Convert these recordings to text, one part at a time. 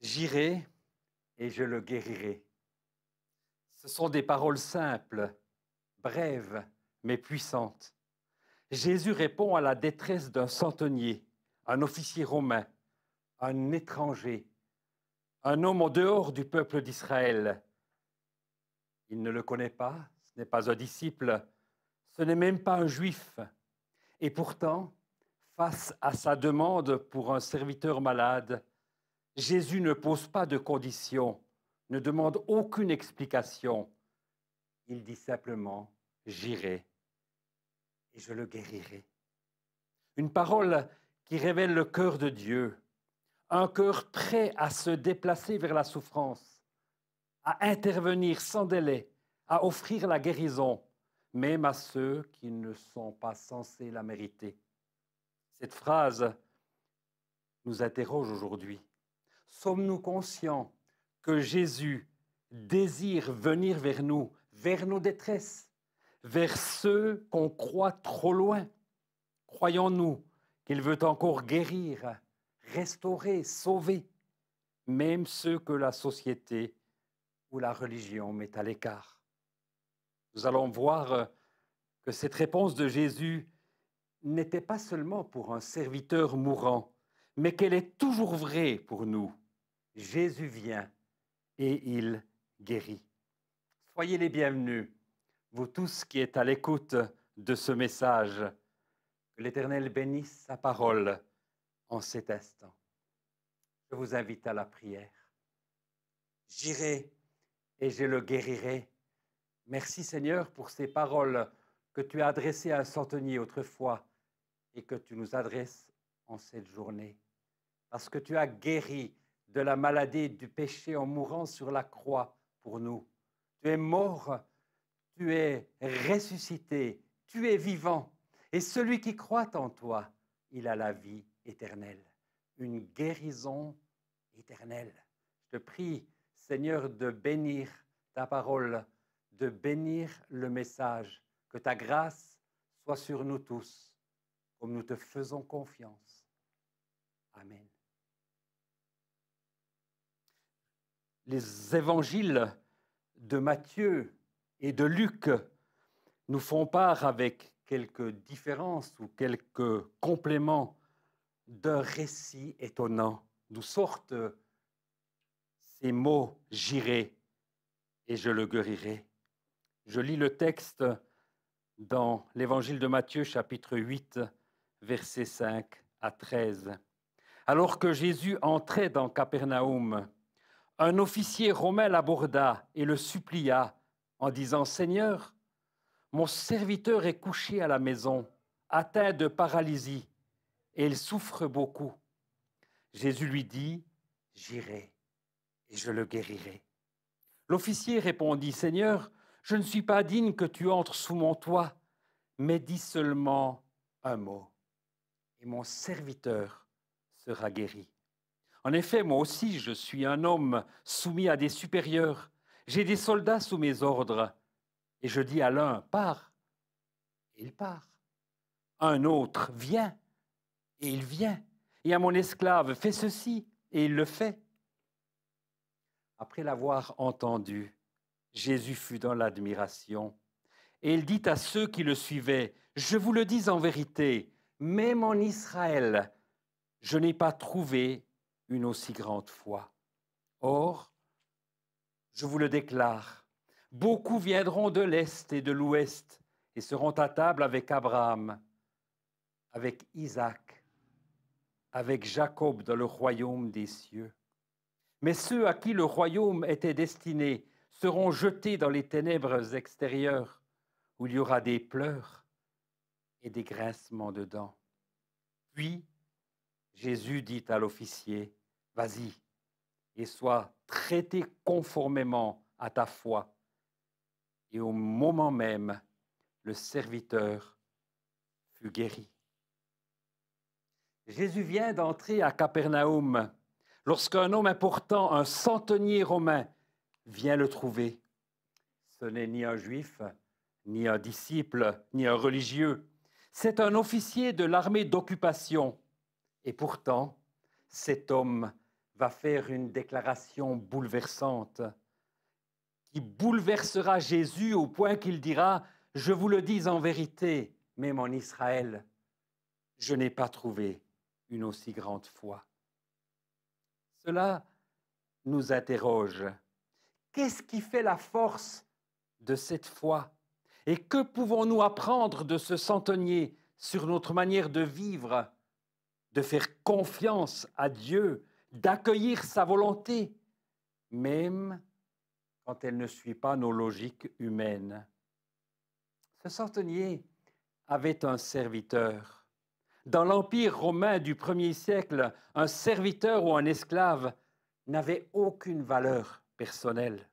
J'irai et je le guérirai. Ce sont des paroles simples, brèves, mais puissantes. Jésus répond à la détresse d'un centenier, un officier romain, un étranger, un homme en dehors du peuple d'Israël. Il ne le connaît pas, ce n'est pas un disciple, ce n'est même pas un juif. Et pourtant, face à sa demande pour un serviteur malade, Jésus ne pose pas de conditions, ne demande aucune explication. Il dit simplement, j'irai et je le guérirai. Une parole qui révèle le cœur de Dieu, un cœur prêt à se déplacer vers la souffrance, à intervenir sans délai, à offrir la guérison, même à ceux qui ne sont pas censés la mériter. Cette phrase nous interroge aujourd'hui. Sommes-nous conscients que Jésus désire venir vers nous, vers nos détresses, vers ceux qu'on croit trop loin? Croyons-nous qu'il veut encore guérir, restaurer, sauver, même ceux que la société ou la religion met à l'écart? Nous allons voir que cette réponse de Jésus n'était pas seulement pour un serviteur mourant, mais qu'elle est toujours vraie pour nous. Jésus vient et il guérit. Soyez les bienvenus, vous tous qui êtes à l'écoute de ce message. Que l'Éternel bénisse sa parole en cet instant. Je vous invite à la prière. J'irai et je le guérirai. Merci Seigneur pour ces paroles que tu as adressées à un centenier autrefois et que tu nous adresses en cette journée. Parce que tu as guéri de la maladie et du péché en mourant sur la croix pour nous. Tu es mort, tu es ressuscité, tu es vivant. Et celui qui croit en toi, il a la vie éternelle, une guérison éternelle. Je te prie, Seigneur, de bénir ta parole, de bénir le message, que ta grâce soit sur nous tous, comme nous te faisons confiance. Amen. Les évangiles de Matthieu et de Luc nous font part, avec quelques différences ou quelques compléments, d'un récit étonnant, d'où sortent ces mots « j'irai et je le guérirai ». Je lis le texte dans l'évangile de Matthieu, chapitre 8, versets 5 à 13. Alors que Jésus entrait dans Capernaum, un officier romain l'aborda et le supplia en disant « Seigneur, mon serviteur est couché à la maison, atteint de paralysie, et il souffre beaucoup. » Jésus lui dit « J'irai et je le guérirai. » L'officier répondit « Seigneur, je ne suis pas digne que tu entres sous mon toit, mais dis seulement un mot, et mon serviteur sera guéri. En effet, moi aussi, je suis un homme soumis à des supérieurs. J'ai des soldats sous mes ordres. Et je dis à l'un, pars, et il part. À un autre, viens, et il vient. Et à mon esclave, fais ceci, et il le fait. » Après l'avoir entendu, Jésus fut dans l'admiration. Et il dit à ceux qui le suivaient, « Je vous le dis en vérité, même en Israël, je n'ai pas trouvé une aussi grande foi. Or, je vous le déclare, beaucoup viendront de l'Est et de l'Ouest et seront à table avec Abraham, avec Isaac, avec Jacob dans le royaume des cieux. Mais ceux à qui le royaume était destiné seront jetés dans les ténèbres extérieures, où il y aura des pleurs et des grincements de dents. » Puis, Jésus dit à l'officier, « Vas-y, et sois traité conformément à ta foi. » Et au moment même, le serviteur fut guéri. Jésus vient d'entrer à Capernaum lorsqu'un homme important, un centenier romain, vient le trouver. Ce n'est ni un juif, ni un disciple, ni un religieux. C'est un officier de l'armée d'occupation. Et pourtant, cet homme va faire une déclaration bouleversante qui bouleversera Jésus au point qu'il dira « Je vous le dis en vérité, même en Israël, je n'ai pas trouvé une aussi grande foi. » Cela nous interroge. Qu'est-ce qui fait la force de cette foi? Et que pouvons-nous apprendre de ce centenier sur notre manière de vivre, de faire confiance à Dieu, d'accueillir sa volonté, même quand elle ne suit pas nos logiques humaines? Ce centenier avait un serviteur. Dans l'Empire romain du 1er siècle, un serviteur ou un esclave n'avait aucune valeur personnelle.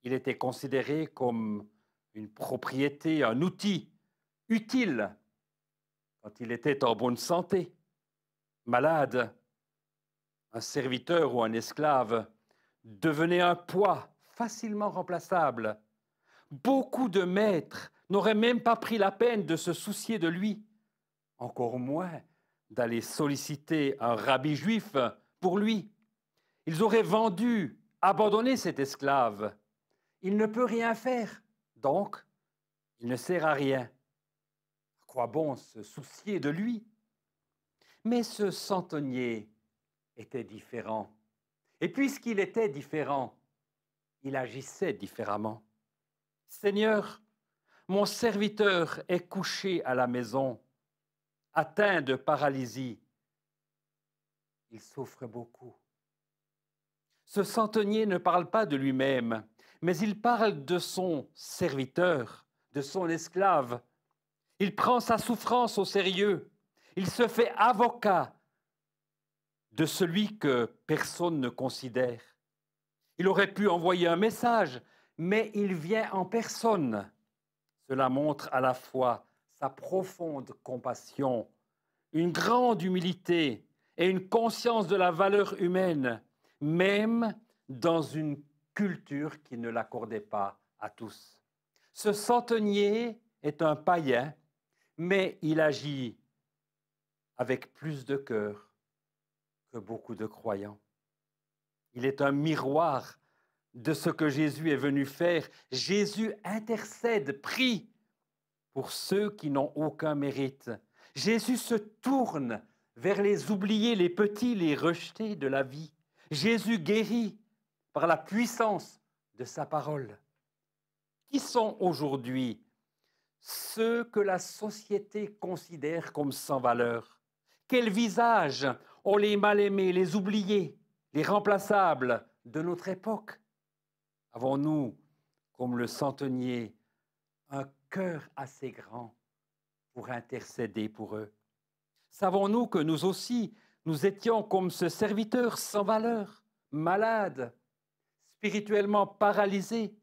Il était considéré comme une propriété, un outil utile quand il était en bonne santé. Malade, un serviteur ou un esclave devenait un poids facilement remplaçable. Beaucoup de maîtres n'auraient même pas pris la peine de se soucier de lui, encore moins d'aller solliciter un rabbi juif pour lui. Ils auraient vendu, abandonné cet esclave. Il ne peut rien faire, donc il ne sert à rien. À quoi bon se soucier de lui? Mais ce centenier était différent. Et puisqu'il était différent, il agissait différemment. « Seigneur, mon serviteur est couché à la maison, atteint de paralysie. Il souffre beaucoup. » Ce centenier ne parle pas de lui-même, mais il parle de son serviteur, de son esclave. Il prend sa souffrance au sérieux. Il se fait avocat de celui que personne ne considère. Il aurait pu envoyer un message, mais il vient en personne. Cela montre à la fois sa profonde compassion, une grande humilité et une conscience de la valeur humaine, même dans une culture qui ne l'accordait pas à tous. Ce centenier est un païen, mais il agit avec plus de cœur que beaucoup de croyants. Il est un miroir de ce que Jésus est venu faire. Jésus intercède, prie pour ceux qui n'ont aucun mérite. Jésus se tourne vers les oubliés, les petits, les rejetés de la vie. Jésus guérit par la puissance de sa parole. Qui sont aujourd'hui ceux que la société considère comme sans valeur? Quel visage ont les mal-aimés, les oubliés, les remplaçables de notre époque? Avons-nous, comme le centenier, un cœur assez grand pour intercéder pour eux? Savons-nous que nous aussi, nous étions comme ce serviteur sans valeur, malade, spirituellement paralysé,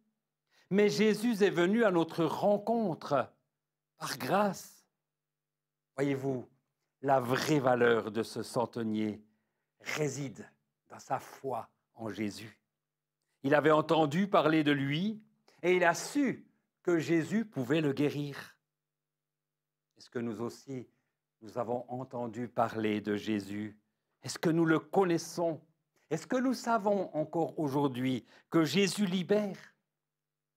mais Jésus est venu à notre rencontre par grâce. Voyez-vous, la vraie valeur de ce centenier réside dans sa foi en Jésus. Il avait entendu parler de lui et il a su que Jésus pouvait le guérir. Est-ce que nous aussi, nous avons entendu parler de Jésus? Est-ce que nous le connaissons? Est-ce que nous savons encore aujourd'hui que Jésus libère,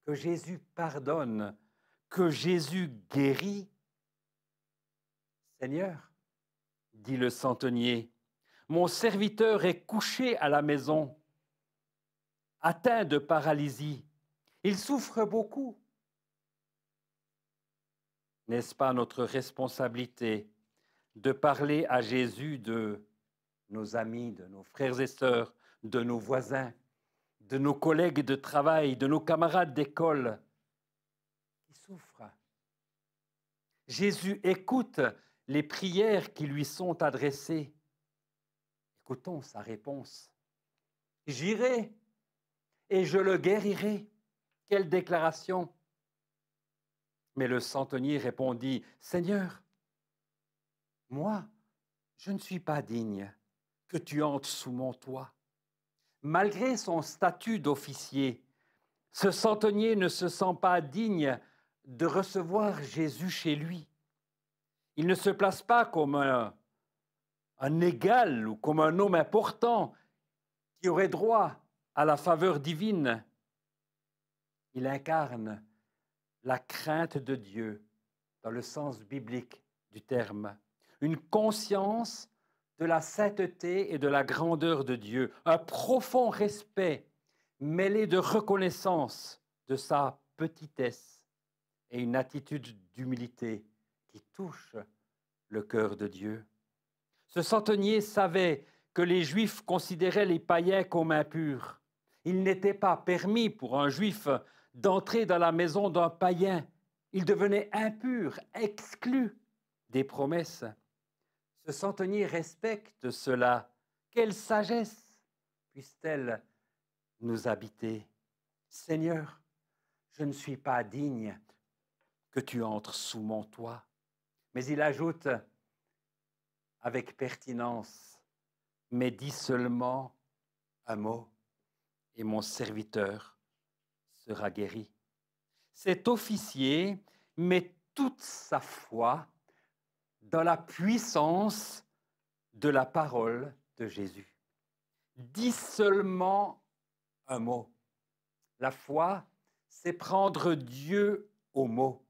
que Jésus pardonne, que Jésus guérit? Seigneur, dit le centenier, mon serviteur est couché à la maison, atteint de paralysie. Il souffre beaucoup. N'est-ce pas notre responsabilité de parler à Jésus de nos amis, de nos frères et sœurs, de nos voisins, de nos collègues de travail, de nos camarades d'école qui souffrent? Jésus écoute les prières qui lui sont adressées. Écoutons sa réponse. « J'irai et je le guérirai. » Quelle déclaration! Mais le centenier répondit, « Seigneur, moi, je ne suis pas digne que tu entres sous mon toit. » Malgré son statut d'officier, ce centenier ne se sent pas digne de recevoir Jésus chez lui. Il ne se place pas comme un égal ou comme un homme important. qui aurait droit à la faveur divine. Il incarne la crainte de Dieu dans le sens biblique du terme, une conscience de la sainteté et de la grandeur de Dieu, un profond respect mêlé de reconnaissance de sa petitesse et une attitude d'humilité qui touche le cœur de Dieu. Ce centenier savait que les Juifs considéraient les païens comme impurs. Il n'était pas permis pour un Juif d'entrer dans la maison d'un païen. Il devenait impur, exclu des promesses. Ce centenier respecte cela. Quelle sagesse puisse-t-elle nous habiter. Seigneur, je ne suis pas digne que tu entres sous mon toit. Mais il ajoute avec pertinence, mais dis seulement un mot et mon serviteur sera guéri. Cet officier met toute sa foi dans la puissance de la parole de Jésus. Dis seulement un mot. La foi, c'est prendre Dieu au mot.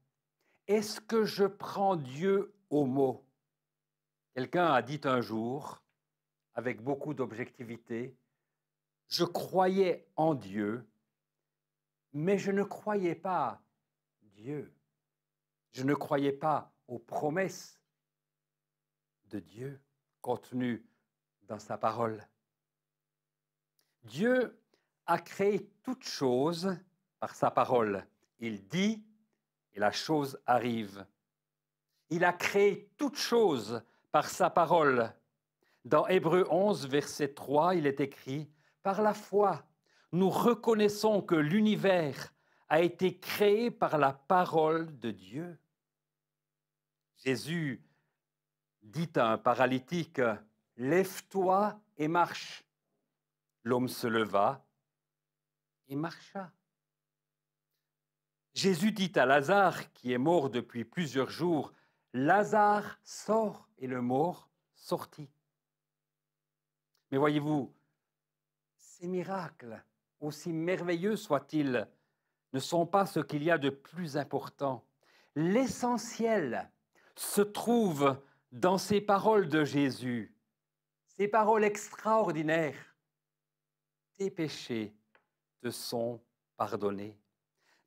Est-ce que je prends Dieu au mot? Quelqu'un a dit un jour, avec beaucoup d'objectivité, « Je croyais en Dieu, mais je ne croyais pas Dieu. Je ne croyais pas aux promesses de Dieu contenues dans sa parole. » Dieu a créé toute chose par sa parole. Il dit et la chose arrive. Il a créé toute chose par sa parole. Dans Hébreux 11, verset 3, il est écrit « Par la foi, nous reconnaissons que l'univers a été créé par la parole de Dieu. » Jésus dit à un paralytique « Lève-toi et marche. » L'homme se leva et marcha. Jésus dit à Lazare, qui est mort depuis plusieurs jours, « Lazare, sors !» et le mort sortit. Mais voyez-vous, ces miracles, aussi merveilleux soient-ils, ne sont pas ce qu'il y a de plus important. L'essentiel se trouve dans ces paroles de Jésus, ces paroles extraordinaires. Tes péchés te sont pardonnés.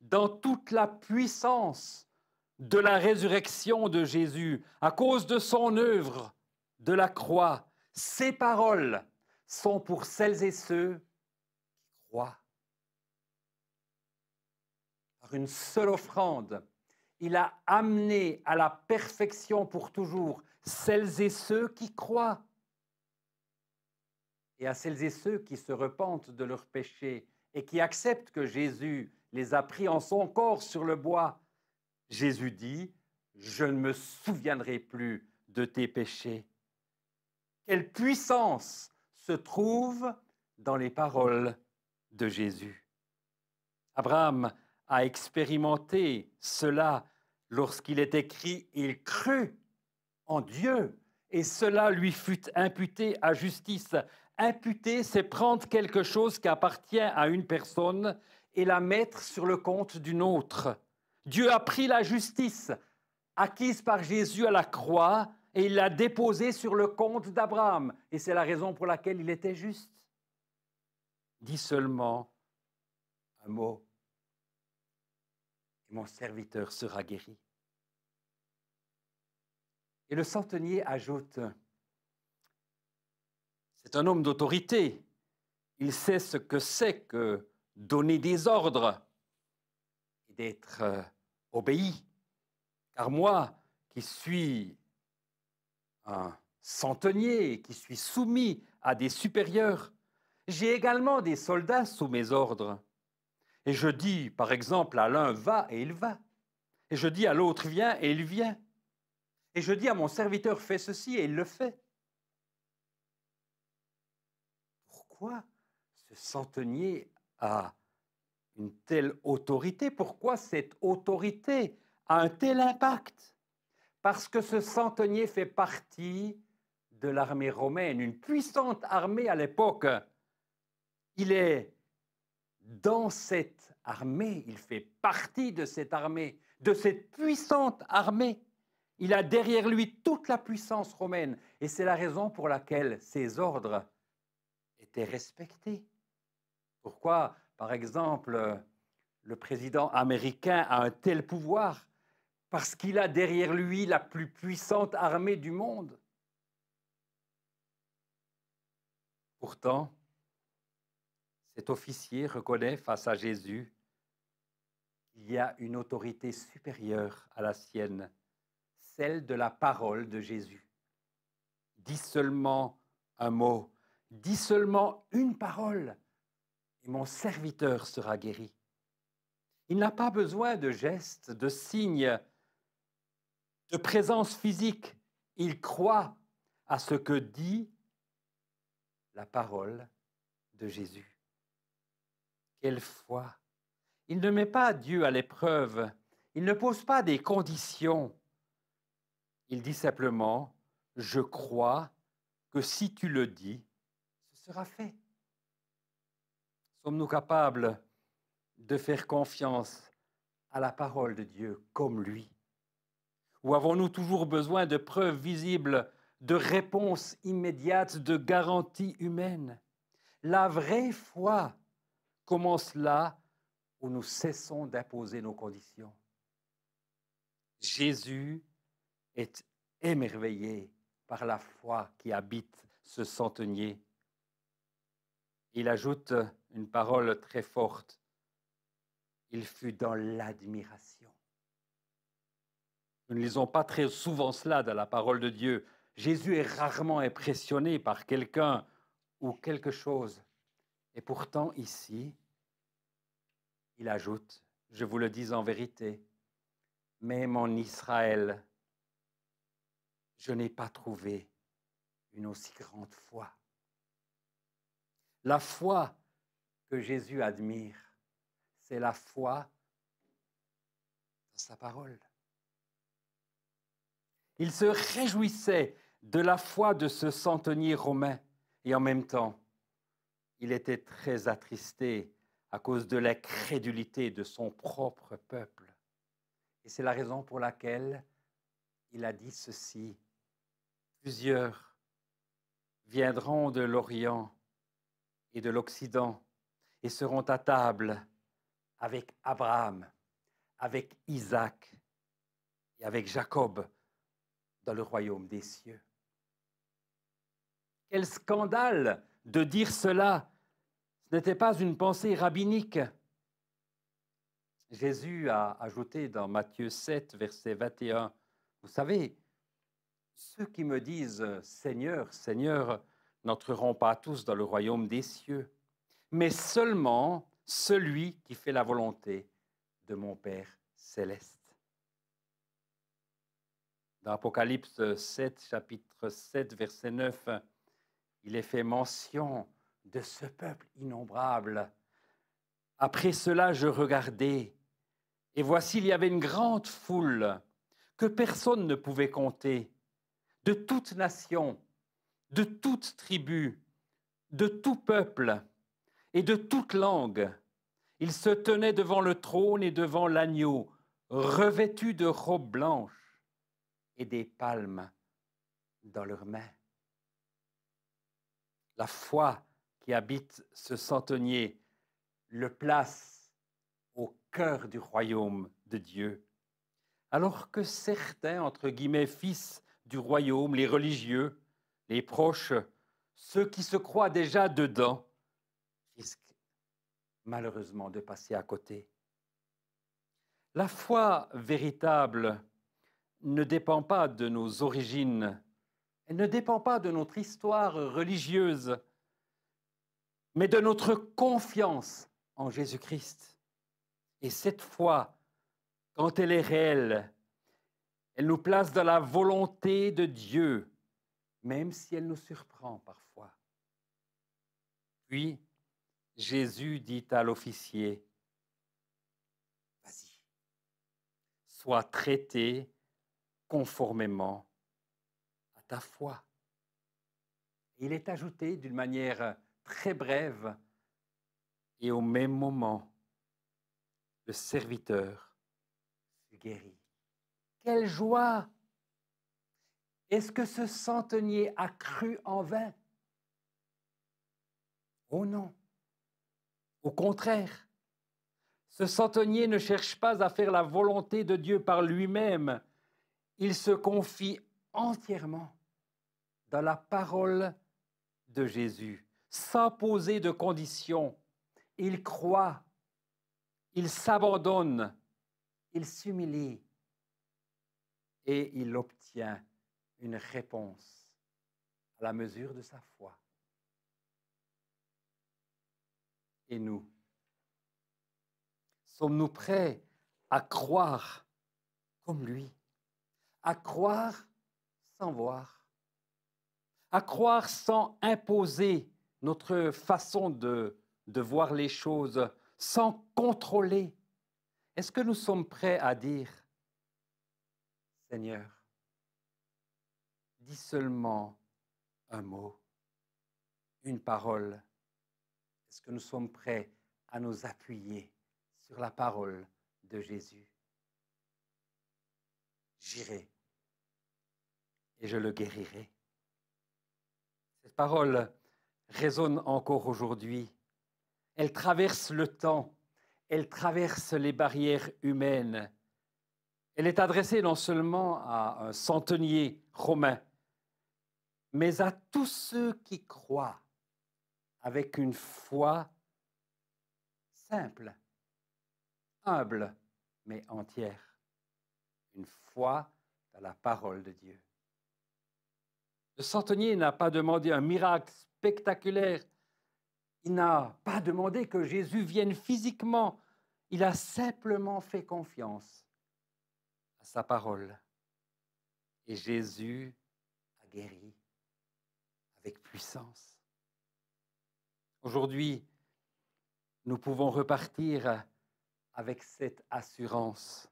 Dans toute la puissance de la résurrection de Jésus, à cause de son œuvre de la croix, ces paroles sont pour celles et ceux qui croient. Par une seule offrande, il a amené à la perfection pour toujours celles et ceux qui croient. Et à celles et ceux qui se repentent de leurs péchés et qui acceptent que Jésus les a pris en son corps sur le bois, Jésus dit, « Je ne me souviendrai plus de tes péchés. » Quelle puissance se trouve dans les paroles de Jésus. Abraham a expérimenté cela lorsqu'il est écrit « Il crut en Dieu et cela lui fut imputé à justice ». Imputer, c'est prendre quelque chose qui appartient à une personne et la mettre sur le compte d'une autre. Dieu a pris la justice acquise par Jésus à la croix et il l'a déposée sur le compte d'Abraham. Et c'est la raison pour laquelle il était juste. Dis seulement un mot et mon serviteur sera guéri. Et le centenier ajoute, c'est un homme d'autorité. Il sait ce que c'est que donner des ordres et d'être obéi. Car moi, qui suis un centenier, qui suis soumis à des supérieurs, j'ai également des soldats sous mes ordres. Et je dis, par exemple, à l'un, va, et il va. Et je dis à l'autre, viens, et il vient. Et je dis à mon serviteur, fais ceci, et il le fait. Pourquoi ce centenier a une telle autorité? Pourquoi cette autorité a un tel impact? Parce que ce centenier fait partie de l'armée romaine, une puissante armée à l'époque. Il est dans cette armée, il fait partie de cette armée, de cette puissante armée. Il a derrière lui toute la puissance romaine et c'est la raison pour laquelle ses ordres étaient respectés. Pourquoi, par exemple, le président américain a un tel pouvoir? Parce qu'il a derrière lui la plus puissante armée du monde. Pourtant, cet officier reconnaît face à Jésus qu'il y a une autorité supérieure à la sienne, celle de la parole de Jésus. Dis seulement un mot, dis seulement une parole, et mon serviteur sera guéri. Il n'a pas besoin de gestes, de signes, de présence physique. Il croit à ce que dit la parole de Jésus. Quelle foi! Il ne met pas Dieu à l'épreuve, il ne pose pas des conditions. Il dit simplement, je crois que si tu le dis, ce sera fait. Sommes-nous capables de faire confiance à la parole de Dieu comme lui? Ou avons-nous toujours besoin de preuves visibles, de réponses immédiates, de garanties humaines? La vraie foi commence là où nous cessons d'imposer nos conditions. Jésus est émerveillé par la foi qui habite ce centenier. Il ajoute une parole très forte. Il fut dans l'admiration. Nous ne lisons pas très souvent cela dans la parole de Dieu. Jésus est rarement impressionné par quelqu'un ou quelque chose. Et pourtant, ici, il ajoute, je vous le dis en vérité, même en Israël, je n'ai pas trouvé une aussi grande foi. La foi que Jésus admire, c'est la foi dans sa parole. Il se réjouissait de la foi de ce centenier romain et en même temps, il était très attristé à cause de l'incrédulité de son propre peuple. Et c'est la raison pour laquelle il a dit ceci. Plusieurs viendront de l'Orient et de l'Occident et seront à table avec Abraham, avec Isaac et avec Jacob dans le royaume des cieux. Quel scandale de dire cela! Ce n'était pas une pensée rabbinique. Jésus a ajouté dans Matthieu 7, verset 21, vous savez, ceux qui me disent « Seigneur, Seigneur » n'entreront pas tous dans le royaume des cieux, mais seulement celui qui fait la volonté de mon Père céleste. Dans Apocalypse 7, chapitre 7, verset 9, il est fait mention de ce peuple innombrable. Après cela, je regardais, et voici, il y avait une grande foule que personne ne pouvait compter, de toute nation, de toute tribu, de tout peuple et de toute langue. Ils se tenaient devant le trône et devant l'agneau, revêtus de robes blanches et des palmes dans leurs mains. La foi qui habite ce centenier le place au cœur du royaume de Dieu, alors que certains, entre guillemets, fils du royaume, les religieux, les proches, ceux qui se croient déjà dedans, risquent malheureusement de passer à côté. La foi véritable ne dépend pas de nos origines, elle ne dépend pas de notre histoire religieuse, mais de notre confiance en Jésus-Christ. Et cette foi, quand elle est réelle, elle nous place dans la volonté de Dieu, même si elle nous surprend parfois. Puis, Jésus dit à l'officier, « Vas-y, sois traité conformément à ta foi. » Il est ajouté d'une manière très brève, Et au même moment, le serviteur fut guéri. Quelle joie! Est-ce que ce centenier a cru en vain? Oh non! Au contraire, ce centenier ne cherche pas à faire la volonté de Dieu par lui-même. Il se confie entièrement dans la parole de Jésus, sans poser de conditions. Il croit, il s'abandonne, il s'humilie et il obtient une réponse à la mesure de sa foi. Et nous, sommes-nous prêts à croire comme lui, à croire sans voir, à croire sans imposer notre façon de voir les choses, sans contrôler? Est-ce que nous sommes prêts à dire, Seigneur, dis seulement un mot, une parole? Est-ce que nous sommes prêts à nous appuyer sur la parole de Jésus? J'irai et je le guérirai. Cette parole résonne encore aujourd'hui. Elle traverse le temps, elle traverse les barrières humaines. Elle est adressée non seulement à un centenier romain, mais à tous ceux qui croient avec une foi simple, humble, mais entière. Une foi dans la parole de Dieu. Le centenier n'a pas demandé un miracle spectaculaire. Il n'a pas demandé que Jésus vienne physiquement. Il a simplement fait confiance à sa parole. Et Jésus a guéri avec puissance. Aujourd'hui, nous pouvons repartir avec cette assurance.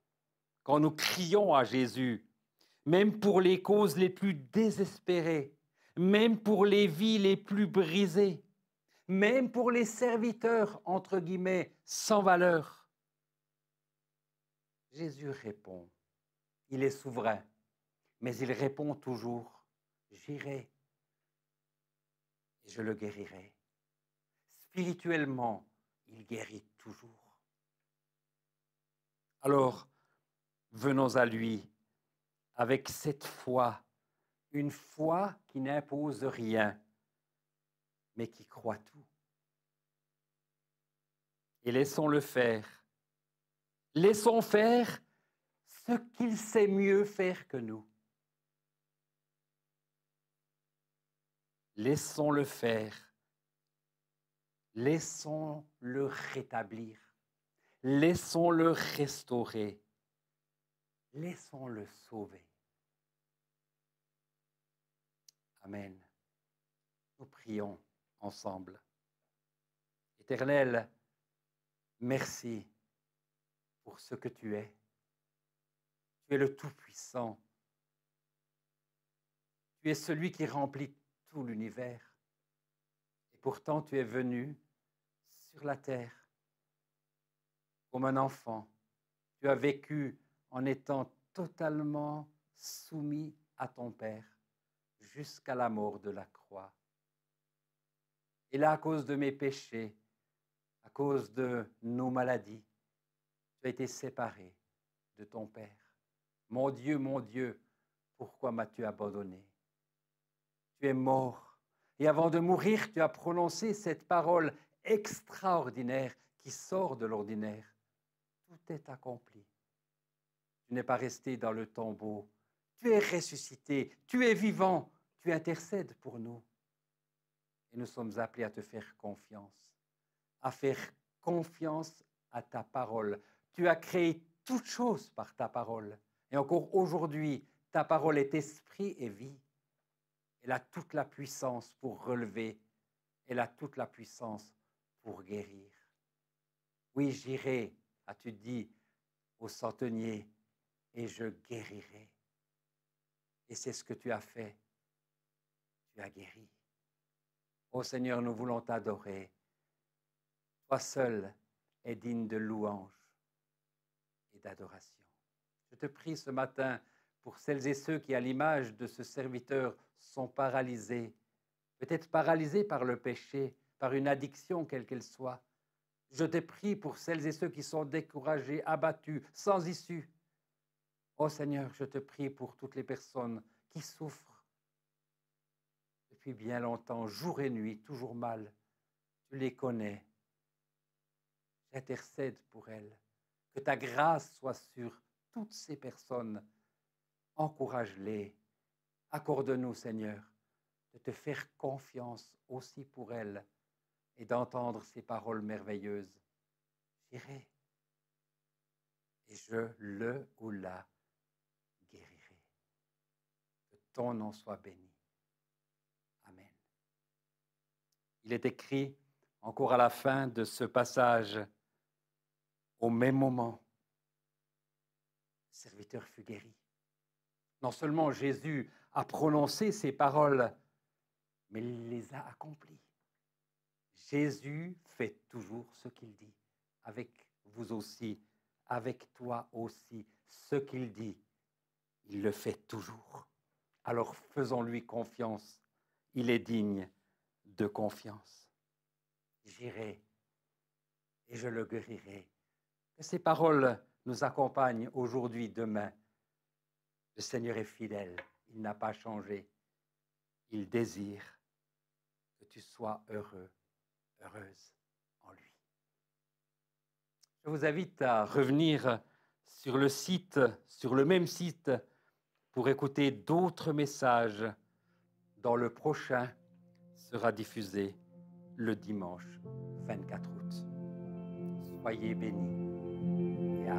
Quand nous crions à Jésus, même pour les causes les plus désespérées, même pour les vies les plus brisées, même pour les serviteurs, entre guillemets, sans valeur, Jésus répond. Il est souverain, mais il répond toujours, j'irai et je le guérirai. Spirituellement, il guérit toujours. Alors, venons à lui avec cette foi, une foi qui n'impose rien, mais qui croit tout. Et laissons-le faire. Laissons faire ce qu'il sait mieux faire que nous. Laissons-le faire. Laissons-le rétablir. Laissons-le restaurer. Laissons-le sauver. Amen. Nous prions ensemble. Éternel, merci pour ce que tu es. Tu es le Tout-Puissant. Tu es celui qui remplit tout l'univers. Et pourtant, tu es venu sur la terre comme un enfant. Tu as vécu en étant totalement soumis à ton Père jusqu'à la mort de la croix. Et là, à cause de mes péchés, à cause de nos maladies, tu as été séparé de ton Père. Mon Dieu, pourquoi m'as-tu abandonné? Tu es mort. Et avant de mourir, tu as prononcé cette parole extraordinaire qui sort de l'ordinaire. Tout est accompli. Tu n'es pas resté dans le tombeau. Tu es ressuscité. Tu es vivant. Tu intercèdes pour nous. Et nous sommes appelés à te faire confiance, à faire confiance à ta parole. Tu as créé toutes choses par ta parole. Et encore aujourd'hui, ta parole est esprit et vie. Elle a toute la puissance pour relever. Elle a toute la puissance pour guérir. Oui, j'irai, as-tu dit au centenier, et je guérirai. Et c'est ce que tu as fait. Tu as guéri. Ô Seigneur, nous voulons t'adorer. Toi seul est digne de louange et d'adoration. Je te prie ce matin pour celles et ceux qui, à l'image de ce serviteur, sont paralysés, peut-être paralysés par le péché, par une addiction quelle qu'elle soit. Je te prie pour celles et ceux qui sont découragés, abattus, sans issue. Ô Seigneur, je te prie pour toutes les personnes qui souffrent depuis bien longtemps, jour et nuit, toujours mal. Tu les connais. J'intercède pour elles. Que ta grâce soit sur toutes ces personnes. Encourage-les. Accorde-nous, Seigneur, de te faire confiance aussi pour elles et d'entendre ces paroles merveilleuses. J'irai et je le ou la guérirai. Que ton nom soit béni. Amen. Il est écrit encore à la fin de ce passage, au même moment, le serviteur fut guéri. Non seulement Jésus a prononcé ces paroles, mais il les a accomplies. Jésus fait toujours ce qu'il dit, avec vous aussi, avec toi aussi. Ce qu'il dit, il le fait toujours. Alors faisons-lui confiance. Il est digne de confiance. J'irai et je le guérirai. Que ces paroles nous accompagnent aujourd'hui, demain. Le Seigneur est fidèle, il n'a pas changé. Il désire que tu sois heureux, heureuse en lui. Je vous invite à revenir sur le site, sur le même site, pour écouter d'autres messages dont le prochain sera diffusé le dimanche 24 août. Soyez bénis et à